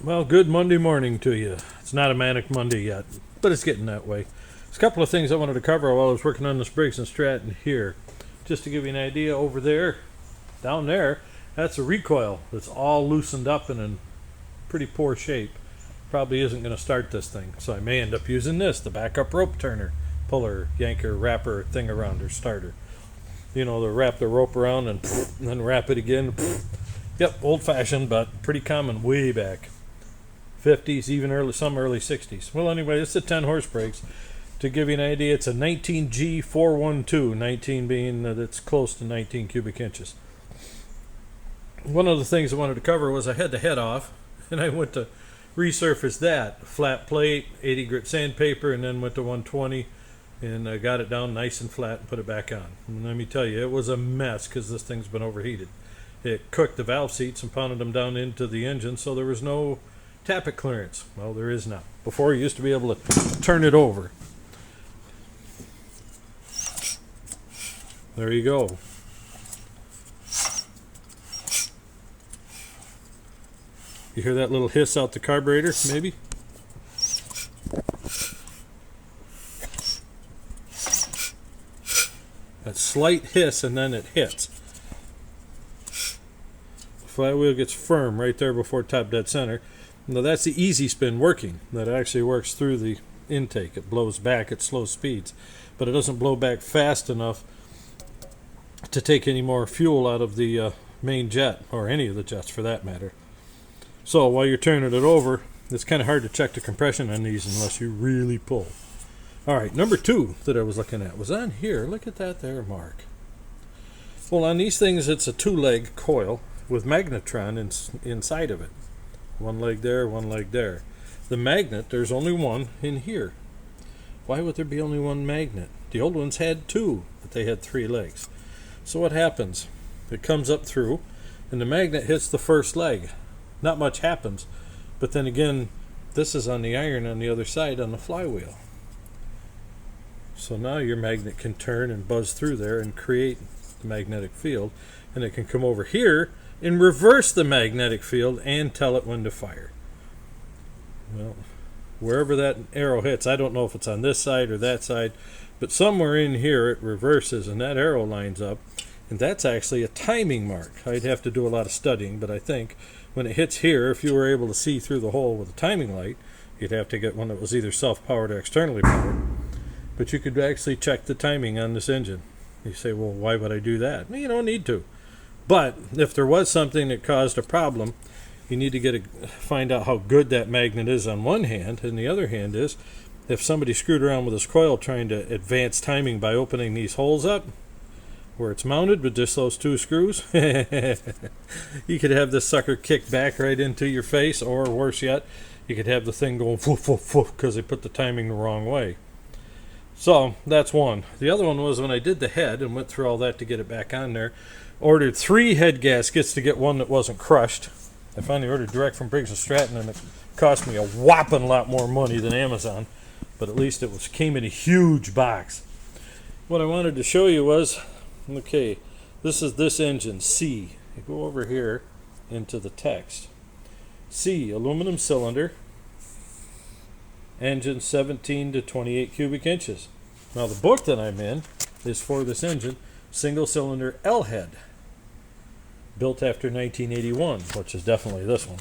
Well, good Monday morning to you. It's not a manic Monday yet, but it's getting that way. There's a couple of things I wanted to cover while I was working on this Briggs and Stratton here. Just to give you an idea, over there, down there, that's a recoil that's all loosened up and in pretty poor shape. Probably isn't going to start this thing, so I may end up using this, the backup rope turner, puller, yanker, wrapper thing around or starter. You know, to wrap the rope around and then wrap it again. Yep, old fashioned, but pretty common way back. 50s, even some early 60s. Well, anyway, it's a 10 horse Briggs. To give you an idea, it's a 19G412, 19 being that it's close to 19 cubic inches. One of the things I wanted to cover was I had the head off, and I went to resurface that. Flat plate, 80 grit sandpaper, and then went to 120, and I got it down nice and flat and put it back on. And let me tell you, it was a mess because this thing's been overheated. It cooked the valve seats and pounded them down into the engine, so there was no tappet clearance. Well, there is now. Before, you used to be able to turn it over. There you go. You hear that little hiss out the carburetor, maybe? That slight hiss, and then it hits. The flywheel gets firm right there before top dead center. Now that's the easy spin working. That actually works through the intake. It blows back at slow speeds, but it doesn't blow back fast enough to take any more fuel out of the main jet, or any of the jets for that matter. So while you're turning it over, it's kind of hard to check the compression on these unless you really pull. Alright, number 2 that I was looking at was on here. Look at that there, Mark. Well, on these things, it's a 2-leg coil with magnetron inside of it. One leg there, one leg there. The magnet, there's only one in here. Why would there be only one magnet? The old ones had 2, but they had 3 legs. So what happens? It comes up through, and the magnet hits the first leg. Not much happens, but then again, this is on the iron on the other side on the flywheel. So now your magnet can turn and buzz through there and create the magnetic field, and it can come over here and reverse the magnetic field and tell it when to fire. Well, wherever that arrow hits, I don't know if it's on this side or that side, but somewhere in here it reverses and that arrow lines up, and that's actually a timing mark. I'd have to do a lot of studying, but I think when it hits here, if you were able to see through the hole with a timing light, you'd have to get one that was either self-powered or externally powered, but you could actually check the timing on this engine. You say, well, why would I do that? Well, you don't need to. But if there was something that caused a problem, you need to find out how good that magnet is on one hand, and the other hand is if somebody screwed around with this coil trying to advance timing by opening these holes up where it's mounted with just those 2 screws, you could have this sucker kicked back right into your face, or worse yet, you could have the thing going woof woof woof because they put the timing the wrong way. So that's one. The other one was when I did the head and went through all that to get it back on there, ordered 3 head gaskets to get one that wasn't crushed. I finally ordered direct from Briggs and Stratton, and it cost me a whopping lot more money than Amazon, but at least it came in a huge box. What I wanted to show you was, okay, this is this engine, C. You go over here into the text. C, aluminum cylinder, engine 17 to 28 cubic inches. Now the book that I'm in is for this engine, single cylinder Lhead, built after 1981, which is definitely this one.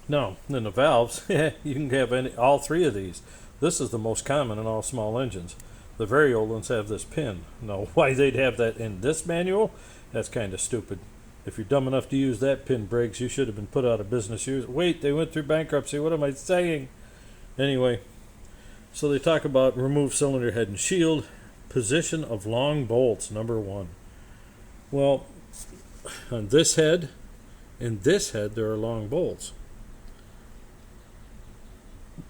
Now, in the valves, you can have all 3 of these. This is the most common in all small engines. The very old ones have this pin. Now, why they'd have that in this manual, that's kind of stupid. If you're dumb enough to use that pin, Briggs, you should have been put out of business. Wait, they went through bankruptcy. What am I saying? Anyway, so they talk about remove cylinder head and shield, position of long bolts, number 1. Well, on this head and this head, there are long bolts.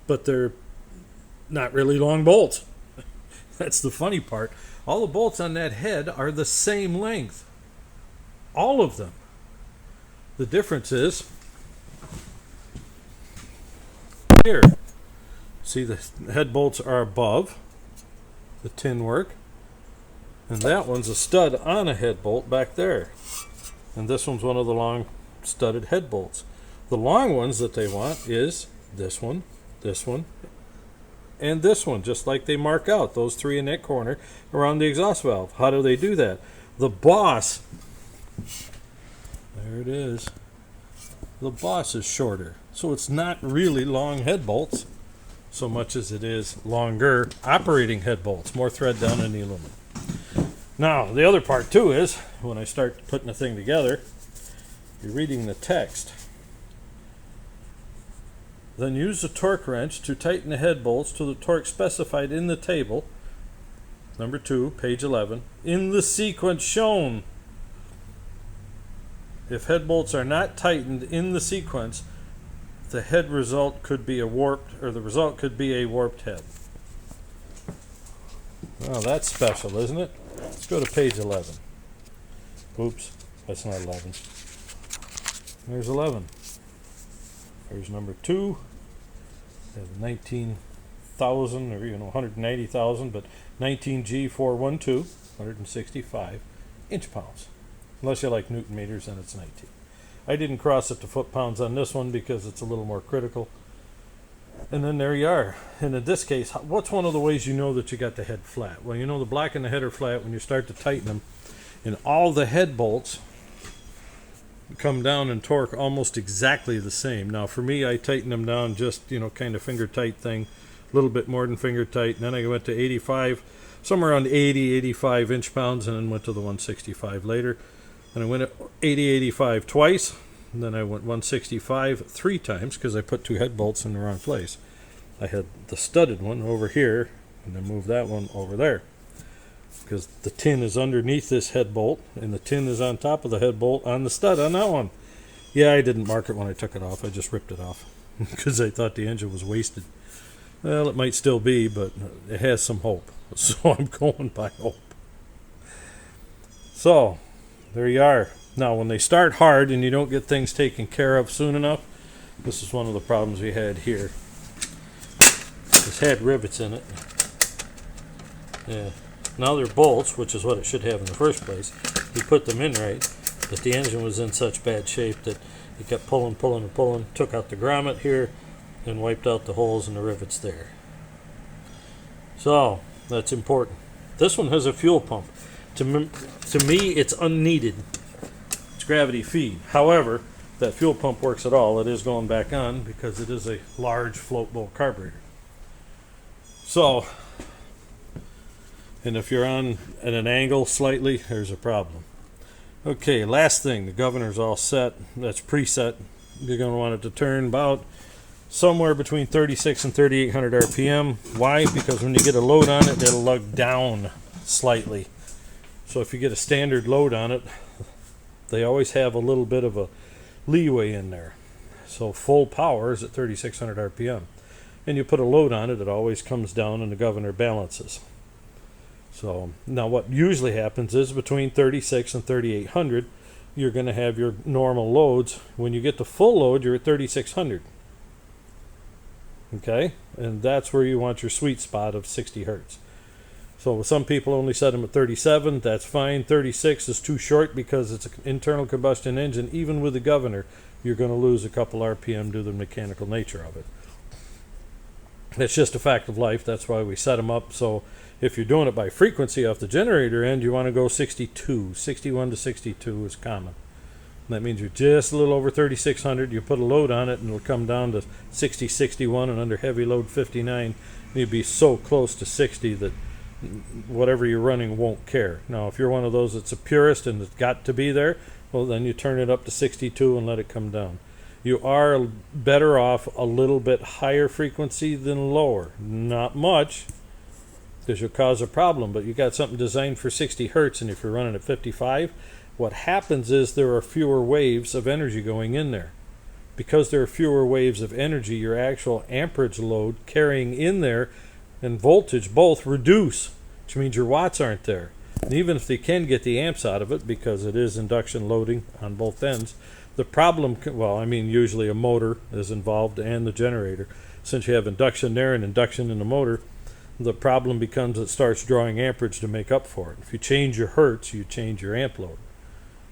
But they're not really long bolts. That's the funny part. All the bolts on that head are the same length. All of them. The difference is here. See, the head bolts are above the tin work, and that one's a stud on a head bolt back there, and this one's one of the long studded head bolts. The long ones that they want is this one, and this one, just like they mark out those three in that corner around the exhaust valve. How do they do that? The boss, there it is, the boss is shorter. So it's not really long head bolts so much as it is longer operating head bolts, more thread down in the aluminum. Now, the other part too is, when I start putting the thing together, you're reading the text. Then use the torque wrench to tighten the head bolts to the torque specified in the table, number 2, page 11, in the sequence shown. If head bolts are not tightened in the sequence, the result could be a warped head. Well, that's special, isn't it? Let's go to page 11. Oops, that's not 11. There's 11. There's number 2. There's 19,000, or 190,000, but 19G412, 165 inch-pounds. Unless you like Newton meters, then it's 19. I didn't cross it to foot-pounds on this one because it's a little more critical. And then there you are. And in this case, what's one of the ways you know that you got the head flat? Well, the block and the head are flat when you start to tighten them, and all the head bolts come down in torque almost exactly the same. Now, for me, I tighten them down just, kind of finger tight thing, a little bit more than finger tight. And then I went to 85, somewhere around 80, 85 inch-pounds, and then went to the 165 later. And I went at 80, 85 twice, and then I went 165 3 times because I put 2 head bolts in the wrong place. I had the studded one over here, and then moved that one over there, because the tin is underneath this head bolt, and the tin is on top of the head bolt on the stud on that one. Yeah, I didn't mark it when I took it off. I just ripped it off because I thought the engine was wasted. Well, it might still be, but it has some hope. So I'm going by hope. So there you are. Now, when they start hard and you don't get things taken care of soon enough, this is one of the problems we had here. This had rivets in it. Yeah. Now they're bolts, which is what it should have in the first place. We put them in right, but the engine was in such bad shape that it kept pulling, took out the grommet here, and wiped out the holes and the rivets there. So, that's important. This one has a fuel pump. To me, it's unneeded. It's gravity feed. However, that fuel pump works at all. It is going back on because it is a large float bolt carburetor. So, and if you're on at an angle slightly, there's a problem. Okay, last thing, the governor's all set. That's preset. You're going to want it to turn about somewhere between 36 and 3800 RPM. Why? Because when you get a load on it, it'll lug down slightly. So if you get a standard load on it, they always have a little bit of a leeway in there. So full power is at 3600 RPM. And you put a load on it, it always comes down and the governor balances. So now what usually happens is between 36 and 3800, you're going to have your normal loads. When you get to full load, you're at 3600. Okay? And that's where you want your sweet spot of 60 hertz. So some people only set them at 37. That's fine. 36 is too short because it's an internal combustion engine. Even with the governor, you're going to lose a couple RPM due to the mechanical nature of it. It's just a fact of life. That's why we set them up. So if you're doing it by frequency off the generator end, you want to go 62. 61 to 62 is common. That means you're just a little over 3600. You put a load on it and it'll come down to 60, 61, and under heavy load 59. You'd be so close to 60 that whatever you're running won't care. Now, if you're one of those that's a purist and it's got to be there, well, then you turn it up to 62 and let it come down. You are better off a little bit higher frequency than lower. Not much, because you'll cause a problem, but you got something designed for 60 hertz, and if you're running at 55, what happens is there are fewer waves of energy going in there. Because there are fewer waves of energy, your actual amperage load carrying in there and voltage both reduce, which means your watts aren't there. And even if they can get the amps out of it, because it is induction loading on both ends, the problem, usually a motor is involved and the generator. Since you have induction there and induction in the motor, the problem becomes it starts drawing amperage to make up for it. If you change your hertz, you change your amp load.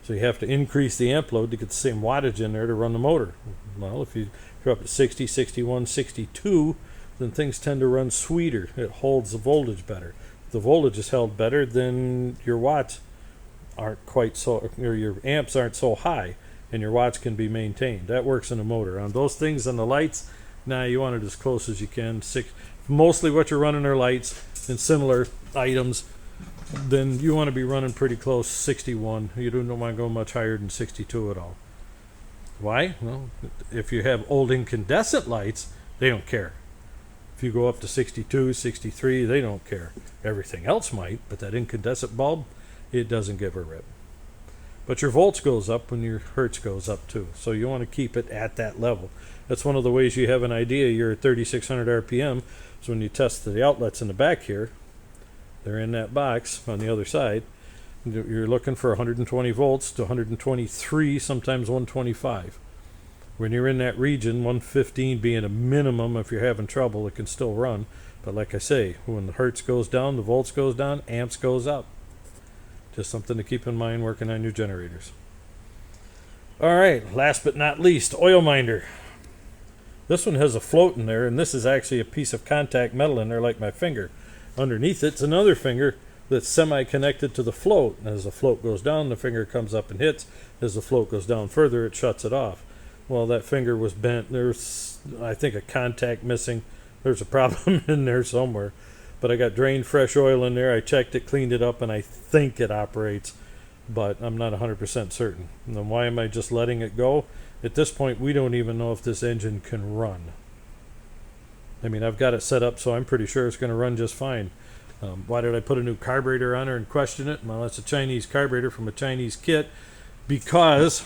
So you have to increase the amp load to get the same wattage in there to run the motor. Well, if you're up at 60, 61, 62, then things tend to run sweeter. It holds the voltage better. If the voltage is held better, then your watts aren't quite so, or your amps aren't so high, and your watts can be maintained. That works in a motor. On those things on the lights, now you want it as close as you can. Mostly what you're running are lights and similar items. Then you want to be running pretty close, 61. You don't want to go much higher than 62 at all. Why? Well, if you have old incandescent lights, they don't care. If you go up to 62, 63, they don't care. Everything else might, but that incandescent bulb, it doesn't give a rip. But your volts goes up when your hertz goes up too. So you want to keep it at that level. That's one of the ways you have an idea you're at 3600 RPM. So when you test the outlets in the back here, they're in that box on the other side. You're looking for 120 volts to 123, sometimes 125. When you're in that region, 115 being a minimum, if you're having trouble, it can still run. But like I say, when the hertz goes down, the volts goes down, amps goes up. Just something to keep in mind working on your generators. All right, last but not least, oil minder. This one has a float in there, and this is actually a piece of contact metal in there like my finger. Underneath it's another finger that's semi-connected to the float. And as the float goes down, the finger comes up and hits. As the float goes down further, it shuts it off. Well, that finger was bent. There's, I think, a contact missing. There's a problem in there somewhere. But I got drained fresh oil in there. I checked it, cleaned it up, and I think it operates. But I'm not 100% certain. And then why am I just letting it go? At this point, we don't even know if this engine can run. I mean, I've got it set up, so I'm pretty sure it's going to run just fine. Why did I put a new carburetor on her and question it? Well, it's a Chinese carburetor from a Chinese kit, because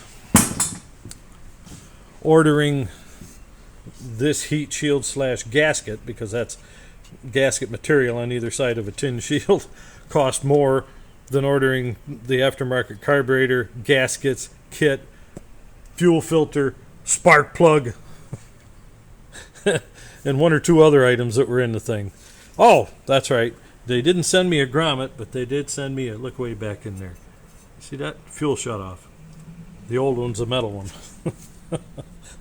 ordering this heat shield / gasket, because that's gasket material on either side of a tin shield, cost more than ordering the aftermarket carburetor, gaskets, kit, fuel filter, spark plug, and one or two other items that were in the thing. Oh, that's right. They didn't send me a grommet, but they did send me a, look way back in there. See that? Fuel shut off. The old one's a metal one.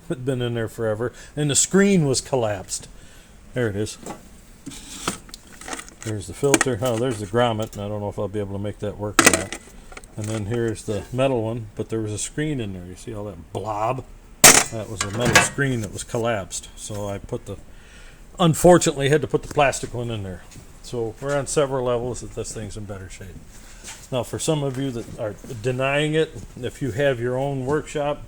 It's been in there forever. And the screen was collapsed. There it is. There's the filter. Oh, there's the grommet. I don't know if I'll be able to make that work or not. And then here's the metal one, but there was a screen in there. You see all that blob? That was a metal screen that was collapsed. So I unfortunately had to put the plastic one in there. So we're on several levels that this thing's in better shape. Now, for some of you that are denying it, if you have your own workshop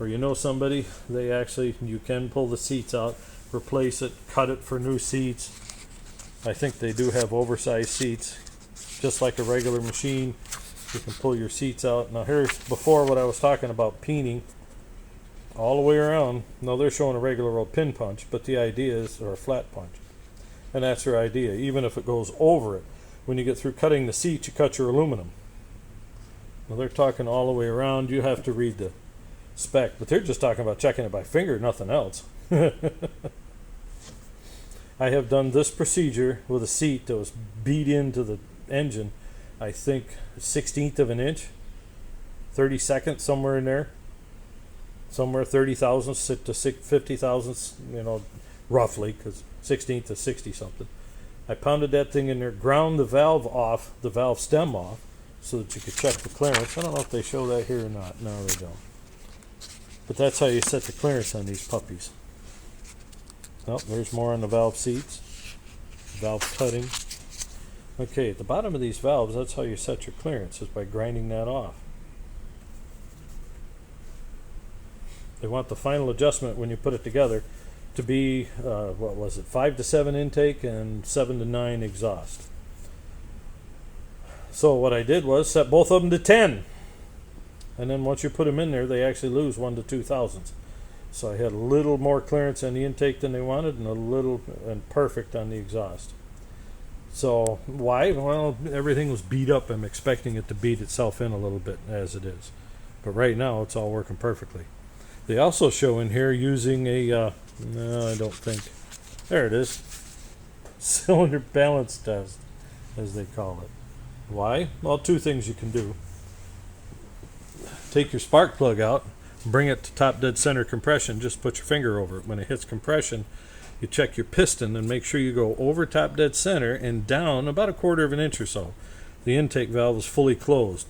or you know somebody, you can pull the seats out, replace it, cut it for new seats. I think they do have oversized seats, just like a regular machine. You can pull your seats out. Now, here's before what I was talking about peening all the way around. Now, they're showing a regular old pin punch, but the idea is, or a flat punch. And that's their idea, even if it goes over it. When you get through cutting the seats, you cut your aluminum. Now, they're talking all the way around. You have to read the spec, but they're just talking about checking it by finger, nothing else. I have done this procedure with a seat that was beat into the engine, I think 1/16 of an inch, 30 seconds, somewhere in there. Somewhere 30 thousandths to 50 thousandths, roughly, because 1/16 is 60 something. I pounded that thing in there, ground the valve off, the valve stem off, so that you could check the clearance. I don't know if they show that here or not. No, they don't. But that's how you set the clearance on these puppies. Oh, there's more on the valve seats. Valve cutting. Okay, at the bottom of these valves, that's how you set your clearance, is by grinding that off. They want the final adjustment when you put it together to be, 5 to 7 intake and 7 to 9 exhaust. So what I did was set both of them to 10. And then once you put them in there, they actually lose 1 to 2 thousandths. So I had a little more clearance on the intake than they wanted, and perfect on the exhaust. So why? Well, everything was beat up. I'm expecting it to beat itself in a little bit as it is. But right now, it's all working perfectly. They also show in here using a, no, I don't think. There it is. Cylinder balance test, as they call it. Why? Well, two things you can do. Take your spark plug out, bring it to top dead center compression. Just put your finger over it. When it hits compression, you check your piston and make sure you go over top dead center and down about 1/4 of an inch or so. The intake valve is fully closed.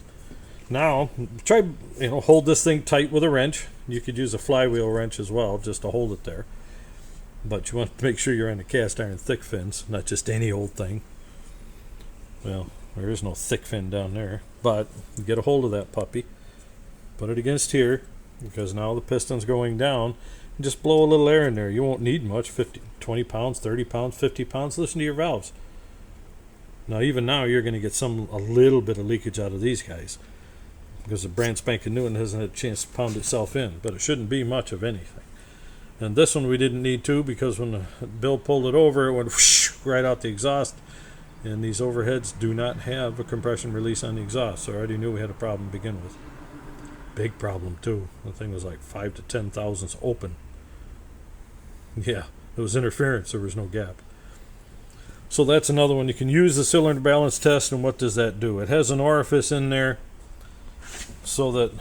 Now try, hold this thing tight with a wrench. You could use a flywheel wrench as well just to hold it there, but you want to make sure you're on the cast iron thick fins, not just any old thing. Well, there is no thick fin down there, but get a hold of that puppy, put it against here, because now the piston's going down, and just blow a little air in there. You won't need much, 20 pounds, 30 pounds, 50 pounds. Listen to your valves. Now even now you're going to get a little bit of leakage out of these guys, because the brand spanking new one hasn't had a chance to pound itself in, but it shouldn't be much of anything. And this one we didn't need to, because when Bill pulled it over, it went whoosh, right out the exhaust, and these overheads do not have a compression release on the exhaust, so I already knew we had a problem to begin with. Big problem too. The thing was like 5 to 10 thousandths open. Yeah, it was interference, there was no gap. So that's another one. You can use the cylinder balance test, and what does that do? It has an orifice in there so that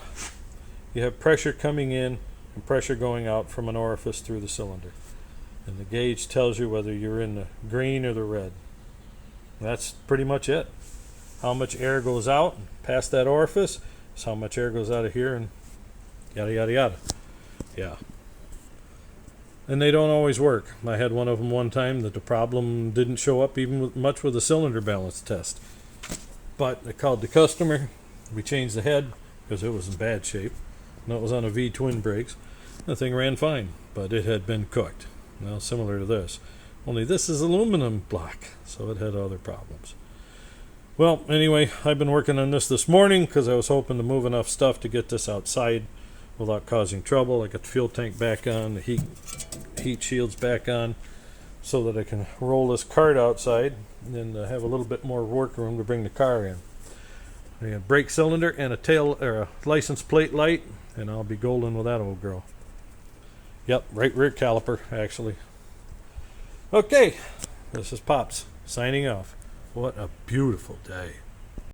you have pressure coming in and pressure going out from an orifice through the cylinder. And the gauge tells you whether you're in the green or the red. That's pretty much it. How much air goes out past that orifice is how much air goes out of here, and yada yada yada. Yeah. And they don't always work. I had one of them one time that the problem didn't show up even much with a cylinder balance test. But I called the customer. We changed the head because it was in bad shape. And it was on a V twin Briggs. The thing ran fine, but it had been cooked. Now, similar to this. Only this is aluminum block, so it had other problems. Well, anyway, I've been working on this morning because I was hoping to move enough stuff to get this outside without causing trouble. I got the fuel tank back on, the heat shields back on, so that I can roll this cart outside and have a little bit more work room to bring the car in. I got a brake cylinder and a tail or a license plate light, and I'll be golden with that old girl. Yep, right rear caliper actually. Okay, this is Pops signing off. What a beautiful day.